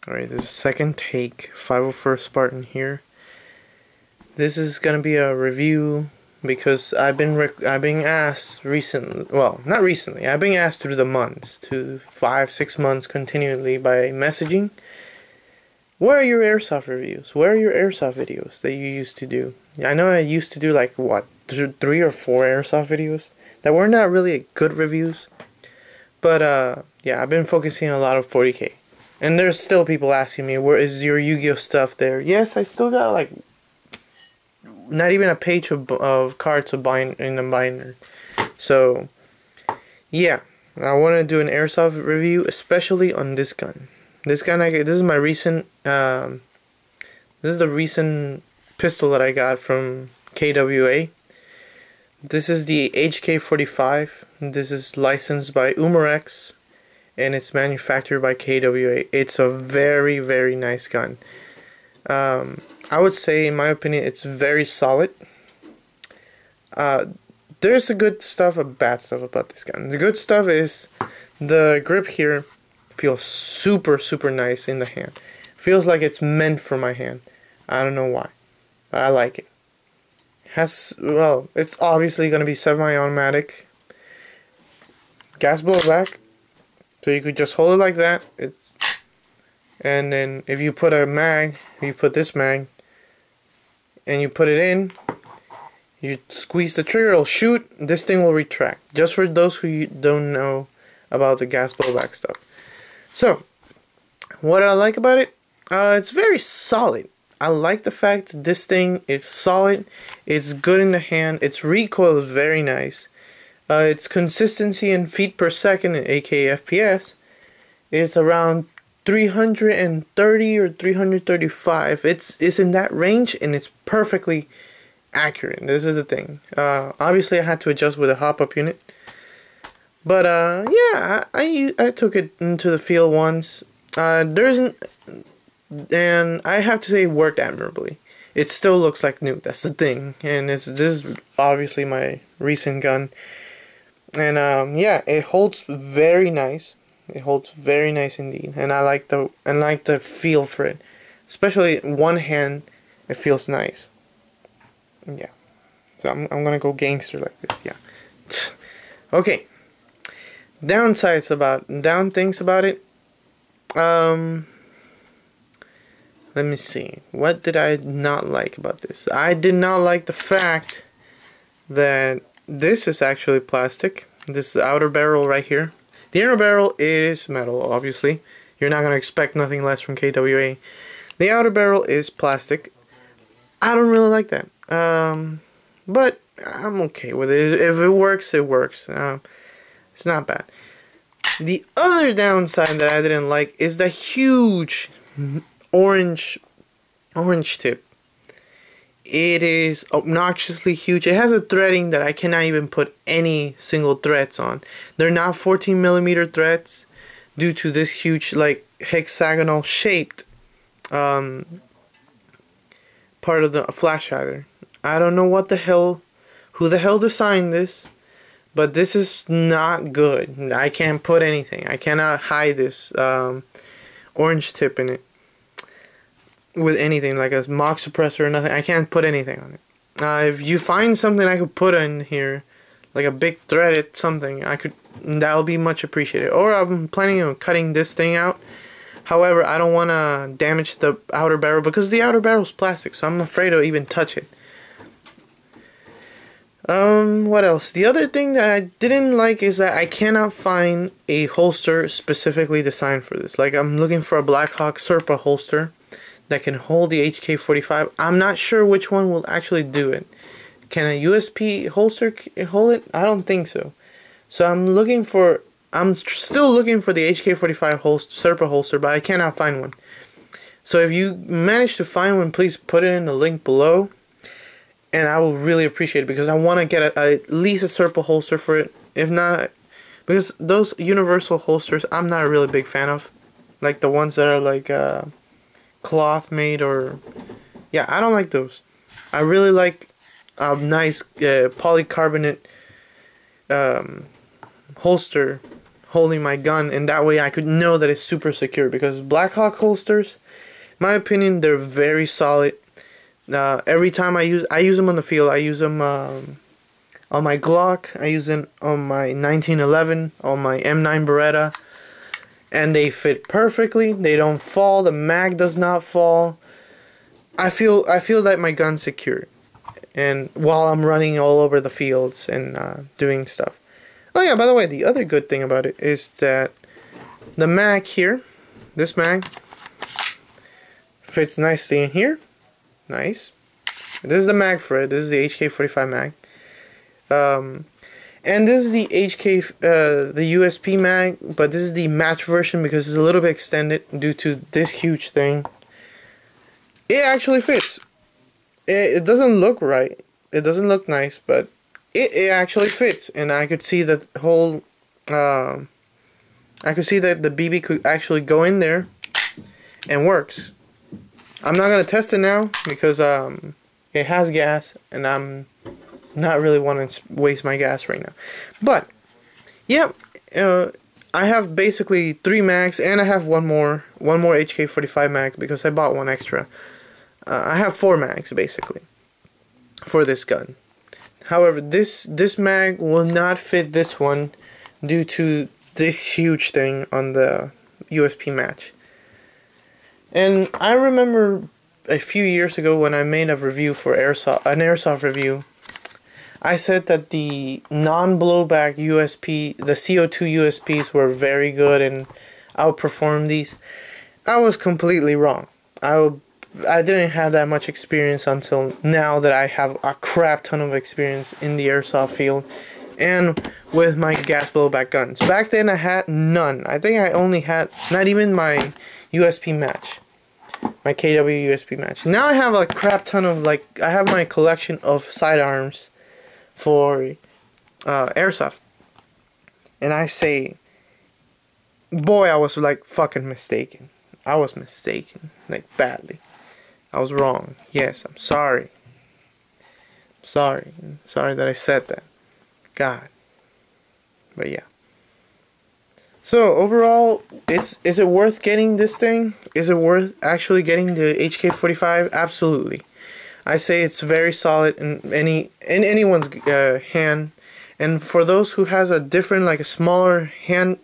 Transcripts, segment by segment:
Alright, this is second take, 501st Spartan here. This is gonna be a review because I've been asked recently, well, not recently, I've been asked through the months, to 5-6 months continually by messaging. Where are your airsoft reviews? Where are your airsoft videos that you used to do? I know I used to do like, what, 3 or 4 airsoft videos that were not really good reviews. But yeah, I've been focusing a lot of 40K. And there's still people asking me, where is your Yu-Gi-Oh stuff there? Yes, I still got like not even a page of cards to bind in the binder. So yeah, I want to do an airsoft review, especially on this gun. This gun, this is my recent. This is the recent pistol that I got from KWA. This is the HK45. This is licensed by Umarex, and it's manufactured by KWA. It's a very, very nice gun. I would say, in my opinion, it's very solid. There's the good stuff and bad stuff about this gun. The good stuff is the grip here feels super, super nice in the hand. Feels like it's meant for my hand. I don't know why, but I like it. Well, it's obviously going to be semi-automatic. Gas blowback, so you could just hold it like that. And then if you put a mag, you put this mag, and you put it in, you squeeze the trigger, it'll shoot, this thing will retract. Just for those who don't know about the gas blowback stuff. So, what I like about it, it's very solid. I like the fact that this thing is solid, it's good in the hand, its recoil is very nice. Its consistency in feet per second, aka FPS, is around 330 or 335. It's in that range, and it's perfectly accurate. This is the thing. Obviously, I had to adjust with a hop-up unit, but yeah, I took it into the field once. And I have to say, it worked admirably. It still looks like new. That's the thing. And this is obviously my recent gun. And yeah, it holds very nice. It holds very nice indeed. And I like the feel for it. Especially one hand, it feels nice. Yeah. So I'm gonna go gangster like this. Yeah. Okay. Down things about it. Let me see. What did I not like about this? I did not like the fact that this is actually plastic. This is the outer barrel right here. The inner barrel is metal, obviously. You're not going to expect nothing less from KWA. The outer barrel is plastic. I don't really like that. But I'm okay with it. If it works, it works. It's not bad. The other downside that I didn't like is the huge orange tip. It is obnoxiously huge. It has a threading that I cannot even put any single threads on. They're not 14mm threads due to this huge, like, hexagonal shaped part of the flash hider. I don't know who the hell designed this, but this is not good. I can't put anything. I cannot hide this orange tip in it with anything, like a mock suppressor or nothing. I can't put anything on it. If you find something I could put in here, like a big threaded something, that would be much appreciated. Or I'm planning on cutting this thing out. However, I don't want to damage the outer barrel because the outer barrel is plastic, so I'm afraid to even touch it. What else? The other thing that I didn't like is that I cannot find a holster specifically designed for this. Like, I'm looking for a Blackhawk Serpa holster that can hold the HK45. I'm not sure which one will actually do it. Can a USP holster hold it? I don't think so. So I'm still looking for the HK45 Serpa holster, but I cannot find one. So if you manage to find one, please put it in the link below, and I will really appreciate it because I want to get at least a Serpa holster for it. If not, because those universal holsters I'm not a really big fan of, like the ones that are like cloth made, or yeah, I don't like those. I really like a nice polycarbonate holster holding my gun, and that way I could know that it's super secure. Because Blackhawk holsters, in my opinion, they're very solid. Every time I use them on the field. I use them on my Glock. I use them on my 1911, on my M9 Beretta, and they fit perfectly. They don't fall. The mag does not fall. I feel that my gun's secure, and while I'm running all over the fields and doing stuff. Oh yeah, by the way, the other good thing about it is that the mag here, this mag, fits nicely in here. Nice. This is the mag for it. This is the HK45 mag. And this is the the USP mag, but this is the match version because it's a little bit extended due to this huge thing. It actually fits. It doesn't look right. It doesn't look nice, but it actually fits, and I could see that whole. I could see that the BB could actually go in there, and works. I'm not gonna test it now because it has gas, and I'm not really wanting to waste my gas right now. But yeah, I have basically 3 mags, and I have one more HK45 mag because I bought one extra. I have 4 mags basically for this gun. However, this mag will not fit this one due to this huge thing on the USP match. And I remember a few years ago when I made a review for an airsoft review, I said that the non-blowback USP, the CO2 USPs were very good and outperformed these. I was completely wrong. I didn't have that much experience until now that I have a crap ton of experience in the airsoft field and with my gas blowback guns. Back then I had none. I think I only had not even my USP match. My KW USP match. Now I have a crap ton of, like, I have my collection of sidearms for airsoft. And I say, boy, I was like fucking mistaken. I was mistaken, like badly. I was wrong. Yes, I'm sorry. Sorry that I said that. God. But yeah. So overall, is it worth getting this thing? Is it worth actually getting the HK45? Absolutely. I say it's very solid in anyone's hand, and for those who has a different, like a smaller hand,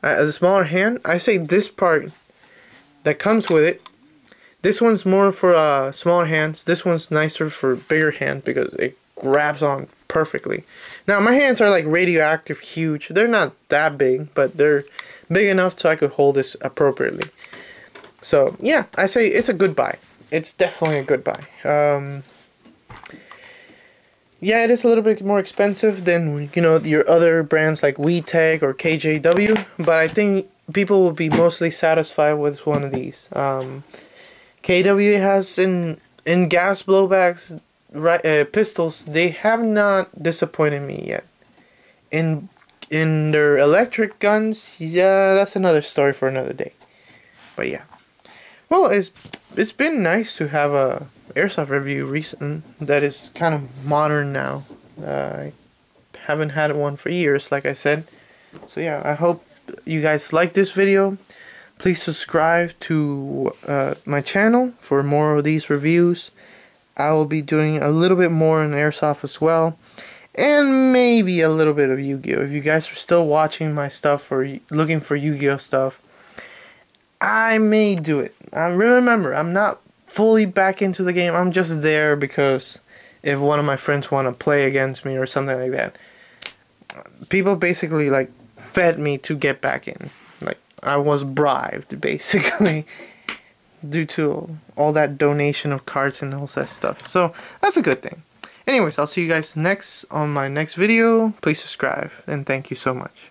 I say this part that comes with it. This one's more for smaller hands. This one's nicer for bigger hands because it grabs on perfectly. Now my hands are like radioactive huge. They're not that big, but they're big enough so I could hold this appropriately. So yeah, I say it's a good buy. It's definitely a good buy. Yeah, it is a little bit more expensive than, you know, your other brands like WeTech or KJW, but I think people will be mostly satisfied with one of these. KW has in gas blowbacks, pistols, they have not disappointed me yet. In their electric guns, yeah, that's another story for another day. But yeah, well, it's been nice to have a airsoft review recent that is kind of modern now. I haven't had one for years, like I said. So yeah, I hope you guys like this video. Please subscribe to my channel for more of these reviews. I will be doing a little bit more in airsoft as well, and maybe a little bit of Yu-Gi-Oh! If you guys are still watching my stuff or looking for Yu-Gi-Oh! Stuff, I may do it. Remember, I'm not fully back into the game. I'm just there because if one of my friends want to play against me or something like that. People basically like fed me to get back in. Like, I was bribed basically due to all that donation of cards and all that stuff. So that's a good thing. Anyways, I'll see you guys on my next video. Please subscribe, and thank you so much.